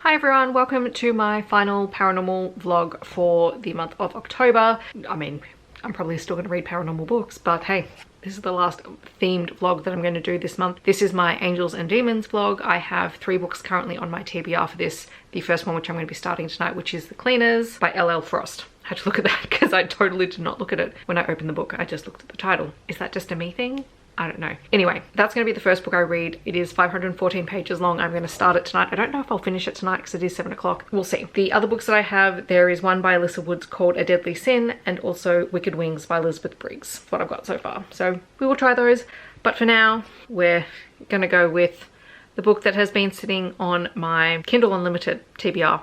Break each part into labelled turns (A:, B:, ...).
A: Hi everyone, welcome to my final paranormal vlog for the month of October. I mean, I'm probably still going to read paranormal books, but hey, this is the last themed vlog that I'm going to do this month. This is my Angels and Demons vlog. I have 3 books currently on my TBR for this. The first one, which I'm going to be starting tonight, which is The Cleaners by L.L. Frost. I had to look at that because I totally did not look at it when I opened the book. I just looked at the title. Is that just a me thing? I don't know. Anyway, that's going to be the first book I read. It is 514 pages long. I'm going to start it tonight. I don't know if I'll finish it tonight because it is 7 o'clock. We'll see. The other books that I have, there is one by Alisa Woods called A Deadly Sin, and also Wicked Wings by Elizabeth Briggs. That's what I've got so far. So we will try those. But for now, we're going to go with the book that has been sitting on my Kindle Unlimited TBR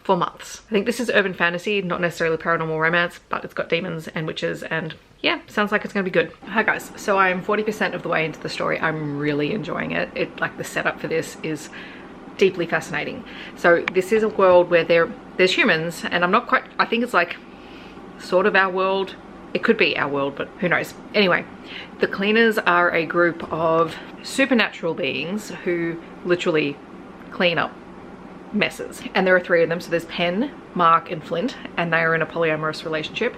A: for months. I think this is urban fantasy, not necessarily paranormal romance, but it's got demons and witches, and yeah, sounds like it's gonna be good. Hi guys, so I am 40% of the way into the story. I'm really enjoying it. Like the setup for this is deeply fascinating. So this is a world where there's humans, and I'm not quite, I think it's like sort of our world. It could be our world, but who knows. Anyway, the Cleaners are a group of supernatural beings who literally clean up messes, and there are 3 of them. So there's Penn, Mark and Flint, and they are in a polyamorous relationship,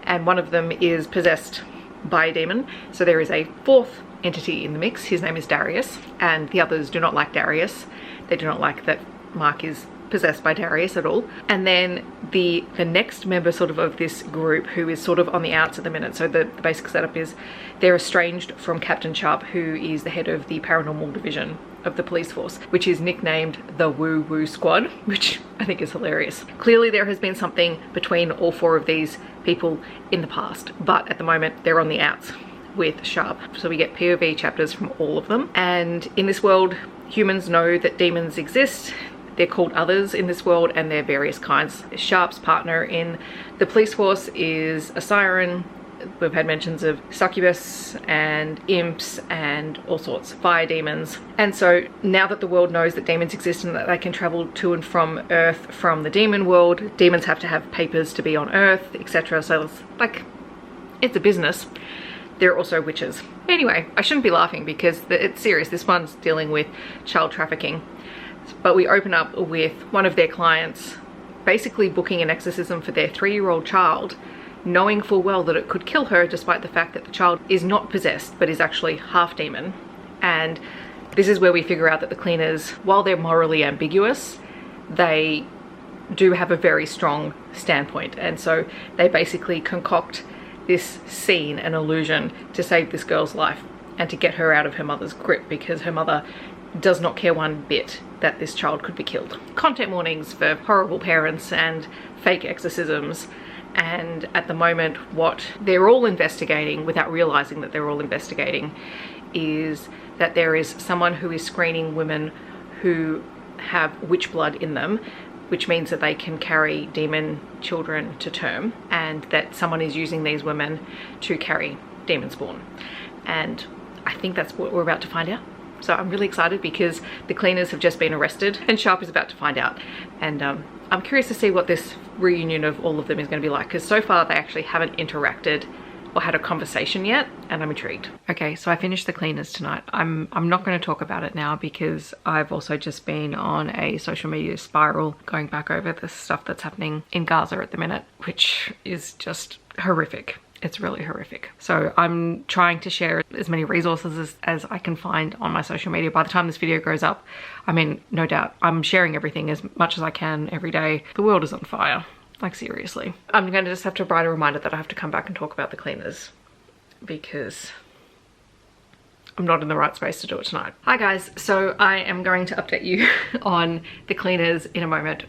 A: and one of them is possessed by a demon. So there is a 4th entity in the mix. His name is Darius, and the others do not like Darius. They do not like that Mark is possessed by Darius at all. And then the next member sort of this group, who is sort of on the outs at the minute, so the basic setup is they're estranged from Captain Sharp, who is the head of the paranormal division of the police force, which is nicknamed the Woo Woo Squad, which I think is hilarious. Clearly there has been something between all 4 of these people in the past, but at the moment they're on the outs with Sharp. So we get POV chapters from all of them. And in this world, humans know that demons exist. They're called others in this world, and they're various kinds. Sharp's partner in the police force is a siren. We've had mentions of succubus and imps and all sorts, fire demons. And so now that the world knows that demons exist and that they can travel to and from Earth from the demon world, demons have to have papers to be on Earth, etc. So it's like, it's a business. There are also witches. Anyway, I shouldn't be laughing because it's serious. This one's dealing with child trafficking. But we open up with one of their clients basically booking an exorcism for their 3-year-old child, knowing full well that it could kill her, despite the fact that the child is not possessed but is actually half demon. And this is where we figure out that the Cleaners, while they're morally ambiguous, they do have a very strong standpoint, and so they basically concoct this scene, an illusion, to save this girl's life and to get her out of her mother's grip, because her mother does not care one bit that this child could be killed. Content warnings for horrible parents and fake exorcisms. And at the moment, what they're all investigating, without realizing that they're all investigating, is that there is someone who is screening women who have witch blood in them, which means that they can carry demon children to term, and that someone is using these women to carry demon spawn. And I think that's what we're about to find out. So I'm really excited because the Cleaners have just been arrested and Sharp is about to find out. And I'm curious to see what this reunion of all of them is going to be like, because so far they actually haven't interacted or had a conversation yet, and I'm intrigued. Okay, so I finished the Cleaners tonight. I'm not going to talk about it now because I've also just been on a social media spiral going back over the stuff that's happening in Gaza at the minute, which is just horrific. It's really horrific. So I'm trying to share as many resources as I can find on my social media. By the time this video goes up, I mean, no doubt, I'm sharing everything as much as I can every day. The world is on fire, like seriously. I'm going to just have to write a reminder that I have to come back and talk about the Cleaners because I'm not in the right space to do it tonight. Hi guys, so I am going to update you on the Cleaners in a moment,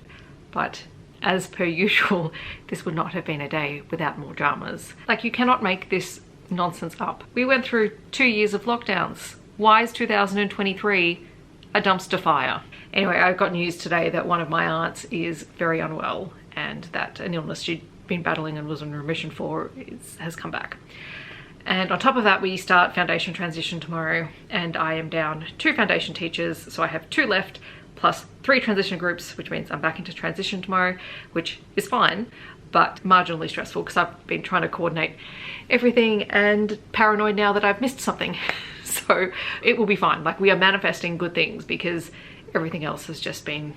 A: but as per usual, this would not have been a day without more dramas. Like, you cannot make this nonsense up. We went through 2 years of lockdowns. Why is 2023 a dumpster fire? Anyway, I got news today that one of my aunts is very unwell, and that an illness she'd been battling and was in remission for has come back. And on top of that, we start foundation transition tomorrow, and I am down 2 foundation teachers, so I have 2 left, plus 3 transition groups, which means I'm back into transition tomorrow, which is fine, but marginally stressful because I've been trying to coordinate everything and paranoid now that I've missed something. So it will be fine. Like, we are manifesting good things because everything else has just been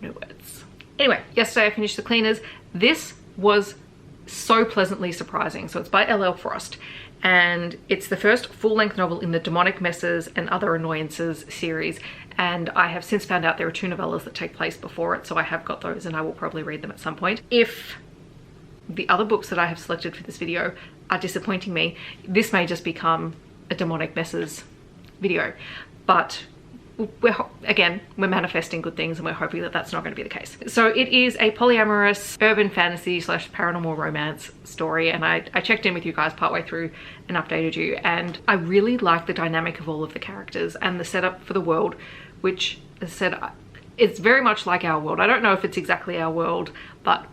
A: No words. Anyway, yesterday I finished The Cleaners. This was so pleasantly surprising. So it's by L.L. Frost, and it's the first full-length novel in the Demonic Messes and Other Annoyances series, and I have since found out there are 2 novellas that take place before it, so I have got those and I will probably read them at some point. If the other books that I have selected for this video are disappointing me, this may just become a Demonic Messes video, but we're manifesting good things and we're hoping that that's not going to be the case. So it is a polyamorous urban fantasy / paranormal romance story, and I checked in with you guys partway through and updated you, and I really like the dynamic of all of the characters and the setup for the world, which, as I said, it's very much like our world. I don't know if it's exactly our world, but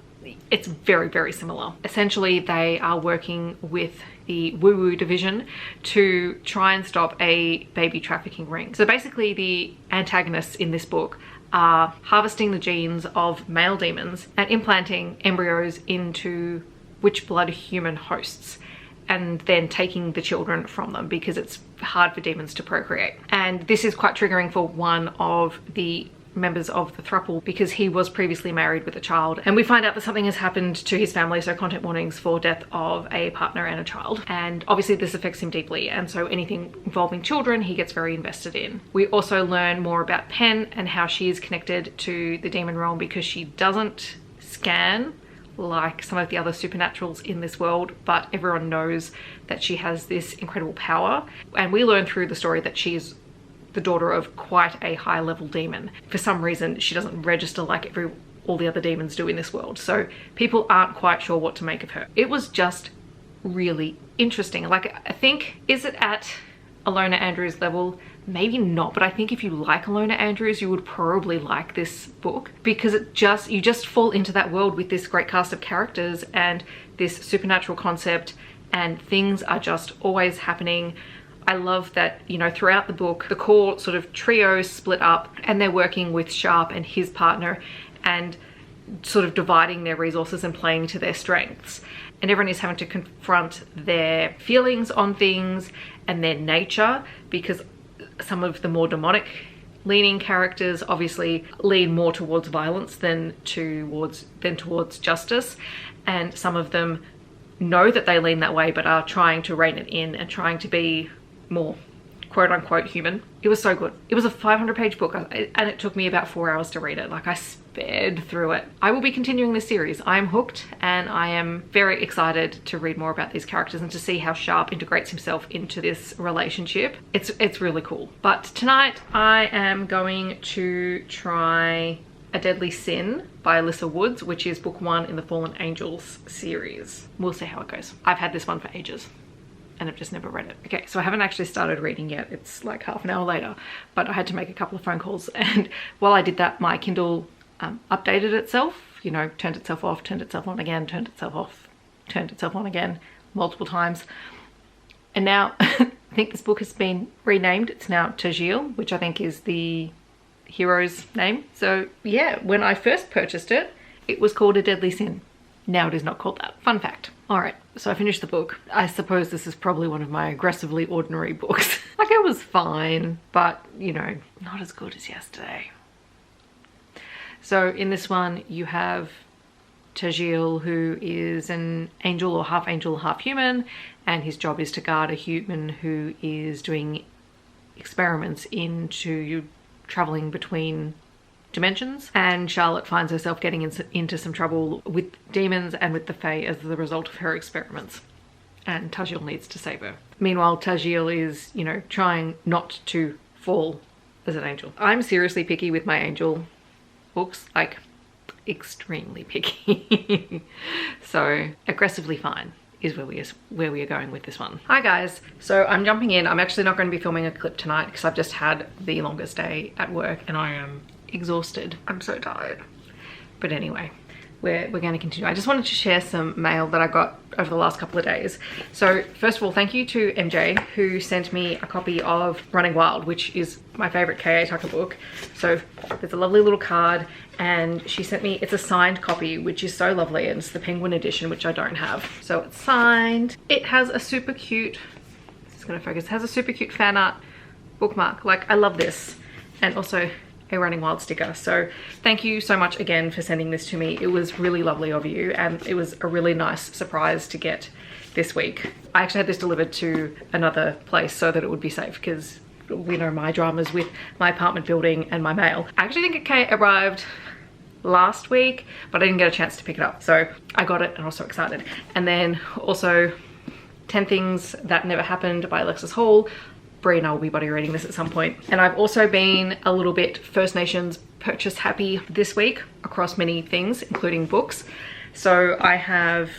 A: it's very, very similar. Essentially, they are working with the woo-woo division to try and stop a baby trafficking ring. So basically the antagonists in this book are harvesting the genes of male demons and implanting embryos into witch blood human hosts, and then taking the children from them because it's hard for demons to procreate. And this is quite triggering for one of the members of the throuple because he was previously married with a child, and we find out that something has happened to his family, so content warnings for death of a partner and a child, and obviously this affects him deeply, and so anything involving children he gets very invested in. We also learn more about Pen and how she is connected to the demon realm because she doesn't scan like some of the other supernaturals in this world, but everyone knows that she has this incredible power, and we learn through the story that she is the daughter of quite a high level demon. For some reason she doesn't register like all the other demons do in this world, so people aren't quite sure what to make of her. It was just really interesting. Like, I think, is it at Alona Andrews level? Maybe not, but I think if you like Alona Andrews you would probably like this book because you just fall into that world with this great cast of characters and this supernatural concept, and things are just always happening. I love that, you know, throughout the book, the core sort of trio split up and they're working with Sharp and his partner and sort of dividing their resources and playing to their strengths. And everyone is having to confront their feelings on things and their nature, because some of the more demonic leaning characters obviously lean more towards violence than towards justice. And some of them know that they lean that way but are trying to rein it in and trying to be more quote-unquote human. It was so good. It was a 500-page book and it took me about 4 hours to read it. Like, I sped through it. I will be continuing this series. I am hooked and I am very excited to read more about these characters and to see how Sharp integrates himself into this relationship. It's really cool. But tonight I am going to try A Deadly Sin by Alisa Woods, which is book 1 in the Fallen Angels series. We'll see how it goes. I've had this one for ages and I've just never read it. Okay, so I haven't actually started reading yet. It's like half an hour later, but I had to make a couple of phone calls, and while I did that, my Kindle updated itself, you know, turned itself off, turned itself on again, turned itself off, turned itself on again multiple times. And now I think this book has been renamed. It's now Tajil, which I think is the hero's name. So yeah, when I first purchased it, it was called A Deadly Sin. Now it is not called that. Fun fact. All right, so I finished the book. I suppose this is probably one of my aggressively ordinary books. Like, it was fine, but, you know, not as good as yesterday. So in this one, you have Tajil, who is an angel or half human, and his job is to guard a human who is doing experiments into traveling between dimensions, and Charlotte finds herself getting into some trouble with demons and with the Fae as the result of her experiments, and Tajil needs to save her. Meanwhile, Tajil is, you know, trying not to fall as an angel. I'm seriously picky with my angel books, like extremely picky. So aggressively fine is where we are going with this one. Hi guys, so I'm jumping in. I'm actually not going to be filming a clip tonight because I've just had the longest day at work and I am exhausted. I'm so tired. But anyway, we're going to continue. I just wanted to share some mail that I got over the last couple of days. So first of all, thank you to MJ who sent me a copy of Running Wild, which is my favorite K.A. Tucker book. So there's a lovely little card, and she sent me, it's a signed copy, which is so lovely, and it's the Penguin edition, which I don't have. So it's signed. It has a super cute, this is going to focus, it has a super cute fan art bookmark. Like, I love this. And also a Running Wild sticker. So thank you so much again for sending this to me. It was really lovely of you, and it was a really nice surprise to get this week. I actually had this delivered to another place so that it would be safe, because we know my dramas with my apartment building and my mail. I actually think it arrived last week, but I didn't get a chance to pick it up. So I got it and I was so excited. And then also 10 Things That Never Happened by Alexis Hall. Brie and I will be buddy reading this at some point. And I've also been a little bit First Nations purchase happy this week across many things, including books. So I have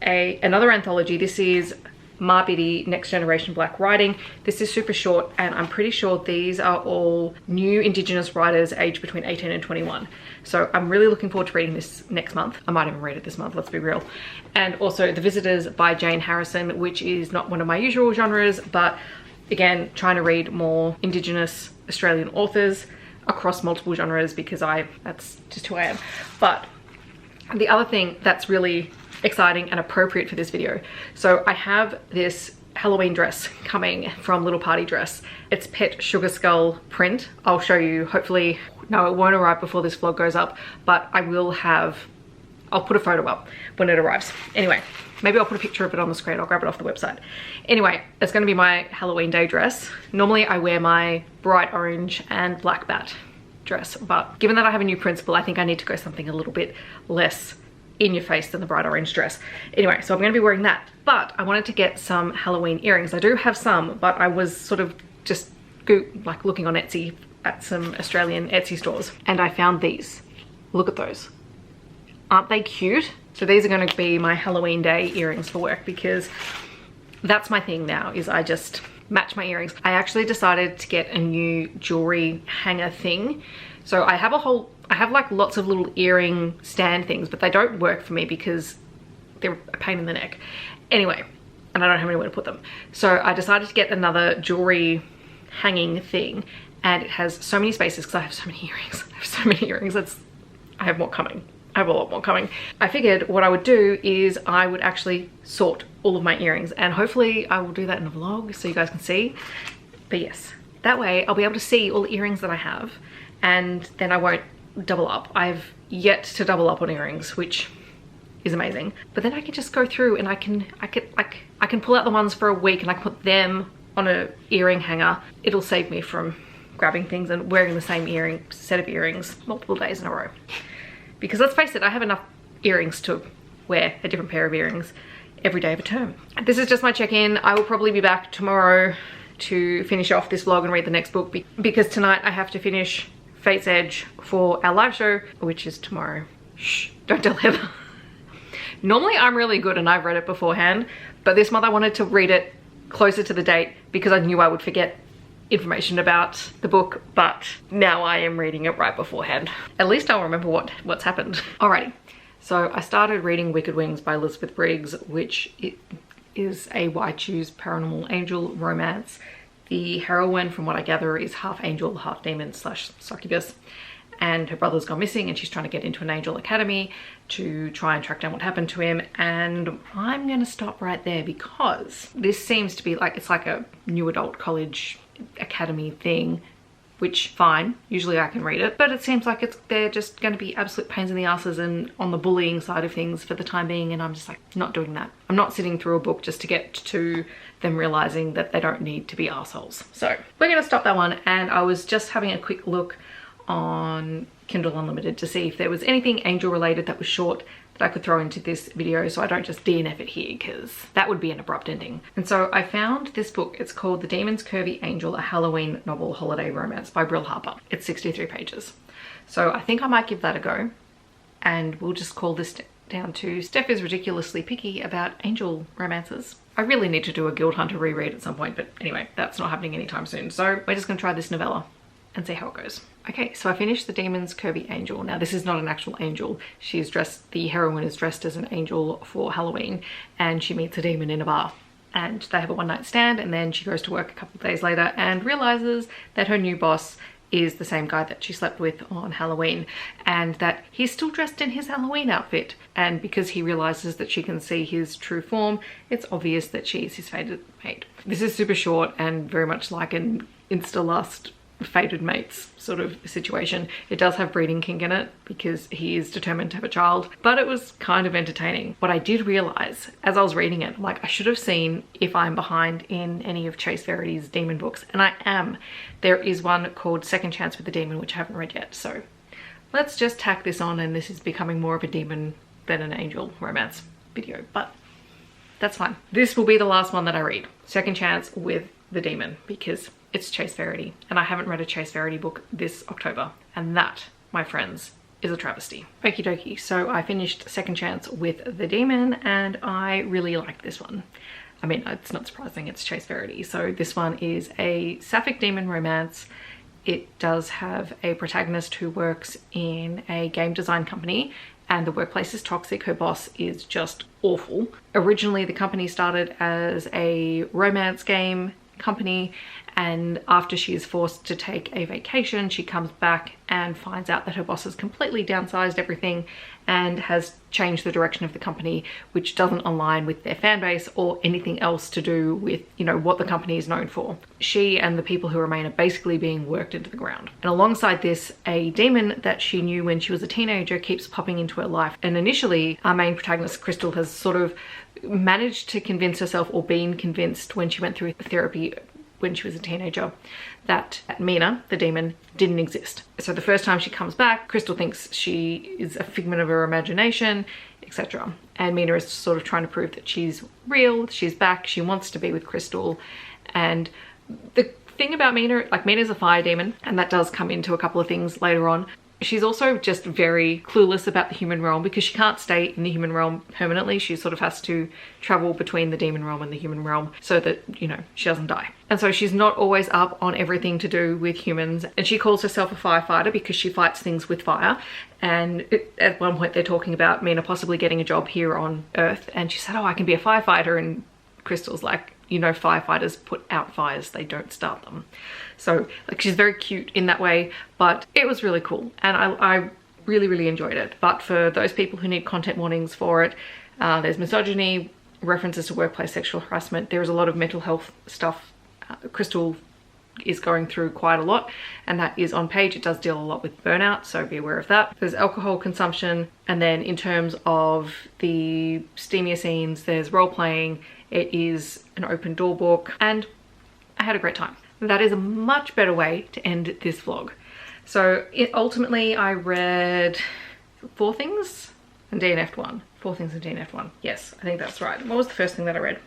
A: another anthology. This is Marbidi Next Generation Black Writing. This is super short, and I'm pretty sure these are all new Indigenous writers aged between 18 and 21. So I'm really looking forward to reading this next month. I might even read it this month, let's be real. And also The Visitors by Jane Harrison, which is not one of my usual genres, but again, trying to read more Indigenous Australian authors across multiple genres, because that's just who I am. But the other thing that's really exciting and appropriate for this video, so I have this Halloween dress coming from Little Party Dress. It's Pet Sugar Skull print. I'll show you, hopefully, no, it won't arrive before this vlog goes up, but I'll put a photo up when it arrives. Anyway, maybe I'll put a picture of it on the screen. I'll grab it off the website. Anyway, it's going to be my Halloween day dress. Normally I wear my bright orange and black bat dress, but given that I have a new principal, I think I need to go something a little bit less in your face than the bright orange dress. Anyway, so I'm going to be wearing that, but I wanted to get some Halloween earrings. I do have some, but I was sort of just looking on Etsy at some Australian Etsy stores, and I found these. Look at those. Aren't they cute? So these are going to be my Halloween day earrings for work, because that's my thing now, is I just match my earrings. I actually decided to get a new jewelry hanger thing. So I have like lots of little earring stand things, but they don't work for me because they're a pain in the neck. Anyway, and I don't have anywhere to put them. So I decided to get another jewelry hanging thing, and it has so many spaces because I have so many earrings. I have so many earrings. I have more coming. I have a lot more coming. I figured what I would do is I would actually sort all of my earrings, and hopefully I will do that in a vlog so you guys can see. But yes, that way I'll be able to see all the earrings that I have, and then I won't double up. I've yet to double up on earrings, which is amazing. But then I can just go through and I can pull out the ones for a week and I can put them on a earring hanger. It'll save me from grabbing things and wearing the same set of earrings multiple days in a row. Because let's face it, I have enough earrings to wear a different pair of earrings every day of a term. This is just my check-in. I will probably be back tomorrow to finish off this vlog and read the next book, because tonight I have to finish Fate's Edge for our live show, which is tomorrow. Shh, don't tell Heather. Normally I'm really good and I've read it beforehand, but this month I wanted to read it closer to the date because I knew I would forget information about the book, but now I am reading it right beforehand. At least I'll remember what's happened. Alrighty, so I started reading Wicked Wings by Elizabeth Briggs, which is a Why Choose Paranormal Angel romance. The heroine, from what I gather, is half angel, half demon / succubus, and her brother's gone missing and she's trying to get into an angel academy to try and track down what happened to him. And I'm gonna stop right there because this seems to be it's like a new adult college academy thing, which fine, usually I can read it, but it seems like they're just going to be absolute pains in the asses and on the bullying side of things for the time being, and I'm just like, not doing that. I'm not sitting through a book just to get to them realizing that they don't need to be assholes. So we're going to stop that one, and I was just having a quick look on Kindle Unlimited to see if there was anything angel related that was short that I could throw into this video so I don't just DNF it here, because that would be an abrupt ending. And so I found this book. It's called The Demon's Curvy Angel, a Halloween novel holiday romance by Brill Harper. It's 63 pages. So I think I might give that a go, and we'll just call this down to Steph is ridiculously picky about angel romances. I really need to do a Guild Hunter reread at some point, but anyway, that's not happening anytime soon. So we're just gonna try this novella and see how it goes. Okay, so I finished The Demon's Curvy Angel. Now this is not an actual angel. The heroine is dressed as an angel for Halloween, and she meets a demon in a bar. And they have a one-night stand, and then she goes to work a couple of days later and realizes that her new boss is the same guy that she slept with on Halloween, and that he's still dressed in his Halloween outfit. And because he realizes that she can see his true form, it's obvious that she is his fated mate. This is super short and very much like an insta-lust fated mates sort of situation. It does have breeding kink in it because he is determined to have a child, but it was kind of entertaining. What I did realize as I was reading it, like, I should have seen if I'm behind in any of Chace Verity's demon books, and I am. There is one called Second Chance with the Demon, which I haven't read yet, so let's just tack this on, and this is becoming more of a demon than an angel romance video, but that's fine. This will be the last one that I read, Second Chance with the Demon, because it's Chace Verity, and I haven't read a Chace Verity book this October, and that, my friends, is a travesty. Okie dokie, so I finished Second Chance with the Demon, and I really liked this one. I mean, it's not surprising, it's Chace Verity. So this one is a sapphic demon romance. It does have a protagonist who works in a game design company, and the workplace is toxic. Her boss is just awful. Originally, the company started as a romance game company, and after she is forced to take a vacation, she comes back and finds out that her boss has completely downsized everything and has changed the direction of the company, which doesn't align with their fan base or anything else to do with, you know, what the company is known for. She and the people who remain are basically being worked into the ground. And alongside this, a demon that she knew when she was a teenager keeps popping into her life. And initially, our main protagonist, Crystal, has sort of managed to convince herself, or been convinced when she went through therapy when she was a teenager, that Mina, the demon, didn't exist. So the first time she comes back, Crystal thinks she is a figment of her imagination, etc. And Mina is sort of trying to prove that she's real, she's back, she wants to be with Crystal. And the thing about Mina, like, Mina's a fire demon, and that does come into a couple of things later on. She's also just very clueless about the human realm because she can't stay in the human realm permanently. She sort of has to travel between the demon realm and the human realm so that, you know, she doesn't die. And so she's not always up on everything to do with humans. And she calls herself a firefighter because she fights things with fire. And at one point they're talking about Mina possibly getting a job here on Earth. And she said, oh, I can be a firefighter. And Crystal's like, you know, firefighters put out fires, they don't start them. So, like, she's very cute in that way, but it was really cool, and I really, really enjoyed it. But for those people who need content warnings for it, there's misogyny, references to workplace sexual harassment, there is a lot of mental health stuff. Crystal is going through quite a lot, and that is on page. It does deal a lot with burnout, so be aware of that. There's alcohol consumption, and then in terms of the steamier scenes, there's role-playing. It is an open door book, and I had a great time. That is a much better way to end this vlog. So ultimately I read 4 things and DNF'd 1. 4 things and DNF'd 1. Yes, I think that's right. What was the first thing that I read?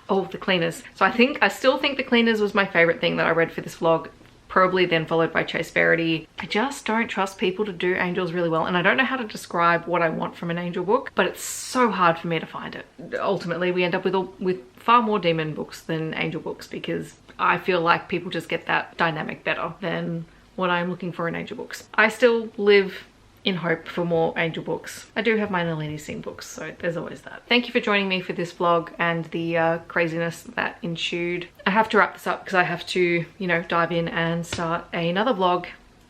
A: Oh, The Cleaners. So I still think The Cleaners was my favorite thing that I read for this vlog. Probably then followed by Chace Verity. I just don't trust people to do angels really well, and I don't know how to describe what I want from an angel book, but it's so hard for me to find it. Ultimately, we end up with far more demon books than angel books because I feel like people just get that dynamic better than what I'm looking for in angel books. I still live in hope for more angel books. I do have my Nalini scene books, so there's always that. Thank you for joining me for this vlog and the craziness that ensued. I have to wrap this up because I have to, you know, dive in and start another vlog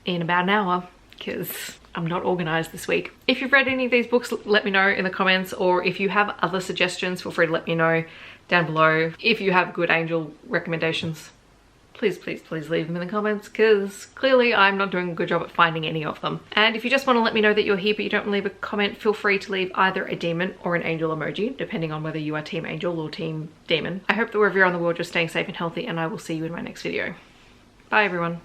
A: in about an hour because I'm not organized this week. If you've read any of these books, let me know in the comments, or if you have other suggestions, feel free to let me know down below. If you have good angel recommendations, please, please, please leave them in the comments because clearly I'm not doing a good job at finding any of them. And if you just want to let me know that you're here but you don't leave a comment, feel free to leave either a demon or an angel emoji, depending on whether you are team angel or team demon. I hope that wherever you're on the world, you're staying safe and healthy, and I will see you in my next video. Bye everyone.